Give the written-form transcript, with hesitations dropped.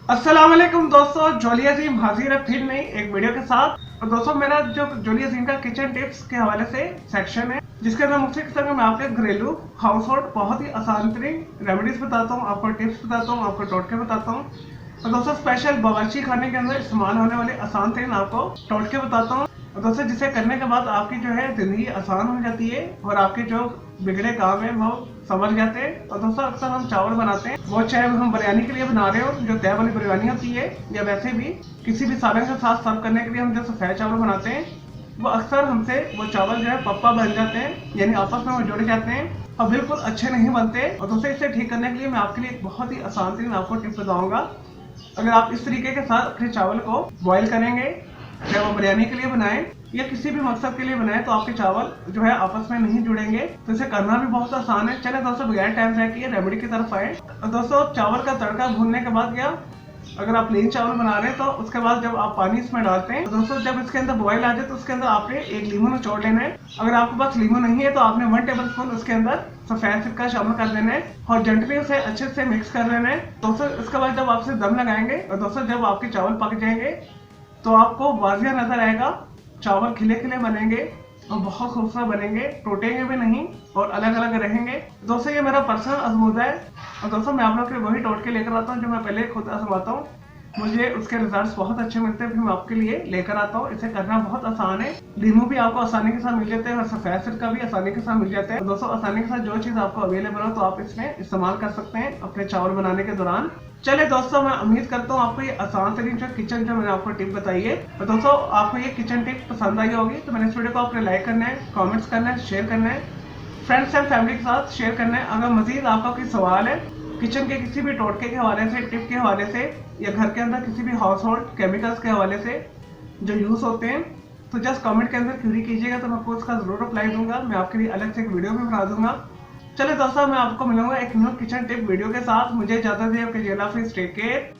अस्सलाम वालेकुम दोस्तों, जोली अजीम हाजिर है फिर नई एक वीडियो के साथ। और दोस्तों मेरा जो जोली अजीम का किचन टिप्स के हवाले से सेक्शन है, जिसके अंदर मुख्तलिफ किस्म के मैं आपके घरेलू हाउस होल्ड बहुत ही आसान तरीन रेमेडीज बताता हूँ, आपको टिप्स बताता हूँ, आपको टोटके बताता हूँ। और दोस्तों स्पेशल बावर्ची खाने के अंदर इस्तेमाल होने वाले आसान तरीन आपको टोटके बताता हूँ। और दोस्तों जिसे करने के बाद आपकी जो है जिंदगी आसान हो जाती है और आपके जो बिगड़े काम है वो समझ जाते हैं। और दोस्तों अक्सर हम चावल बनाते हैं, वो चाहे हम बिरयानी के लिए बना रहे हो जो तय वाली बिरयानी होती है, या वैसे भी किसी भी सालन के साथ सर्व करने के लिए हम जो सफेद चावल बनाते हैं, वो अक्सर हमसे वो चावल जो है पप्पा बन जाते हैं, यानी आपस में वो जुड़ जाते हैं और बिल्कुल अच्छे नहीं बनते। और दोस्तों इसे ठीक करने के लिए मैं आपके लिए एक बहुत ही आसान तरीन आपको टिप बताऊंगा। अगर आप इस तरीके के साथ अपने चावल को बॉईल करेंगे, चाहे वो बिरयानी के लिए बनाएं या किसी भी मकसद के लिए बनाएं, तो आपके चावल जो है आपस में नहीं जुड़ेंगे। तो इसे करना भी बहुत आसान है। चले दोस्तों बगैर टाइम ज़ाया किए रेमेडी की तरफ आए। और दोस्तों चावल का तड़का भूनने के बाद क्या, अगर आप प्लेन चावल बना रहे हैं तो उसके बाद जब आप पानी इसमें डालते हैं, तो दोस्तों जब इसके अंदर बॉयल आ जाए तो उसके अंदर आपने एक लीमू निचोड़ लेना है। अगर आपके पास लीमू नहीं है तो आपने 1 टेबल स्पून उसके अंदर सफेद सिरका शामिल कर देना है और जेंटली उसे अच्छे से मिक्स कर लेना है। दोस्तों इसके बाद जब आप इसे दम लगाएंगे और दोस्तों जब आपके चावल पक जाएंगे तो आपको वाजिया नजर आएगा, चावल खिले खिले बनेंगे और बहुत खूबसूरत बनेंगे, टूटेंगे भी नहीं और अलग अलग रहेंगे। दोस्तों ये मेरा पर्सनल आजमूदा है और दोस्तों मैं आप लोग के लिए वही टोटके लेकर आता हूँ जो मैं पहले खुद आजमाता हूँ। मुझे उसके रिजल्ट्स बहुत अच्छे मिलते हैं, फिर मैं आपके लिए लेकर आता हूँ। इसे करना बहुत आसान है। लीमू भी आपको आसानी के साथ मिल जाते हैं और सफेद सिरका भी आसानी के साथ मिल जाता है। दोस्तों आसानी के साथ जो चीज़ आपको अवेलेबल हो तो आप इसमें इस्तेमाल कर सकते हैं अपने चावल बनाने के दौरान। चले दोस्तों मैं उम्मीद करता हूँ आपको ये आसान तरीन जो किचन जो मैंने आपको टिप बताई है, और दोस्तों आपको ये किचन टिप पसंद आई होगी। तो मैंने इस वीडियो को आपने लाइक करना है, कमेंट्स करना है, शेयर करना है, फ्रेंड्स एंड फैमिली के साथ शेयर करना है। अगर मजीद आपका कोई सवाल है किचन के किसी भी टोटके के हवाले से, टिप के हवाले से, या घर के अंदर किसी भी हाउस होल्ड केमिकल्स के हवाले से जो यूज़ होते हैं, तो जस्ट कमेंट के अंदर क्यूरी कीजिएगा, तो मैं आपको उसका ज़रूर रिप्लाई दूंगा। मैं आपके लिए अलग से एक वीडियो भी बना दूंगा। चलिए दोस्तों मैं आपको मिलूंगा एक न्यू किचन टिप वीडियो के साथ। मुझे इजाज़त है, आपके टेक केयर।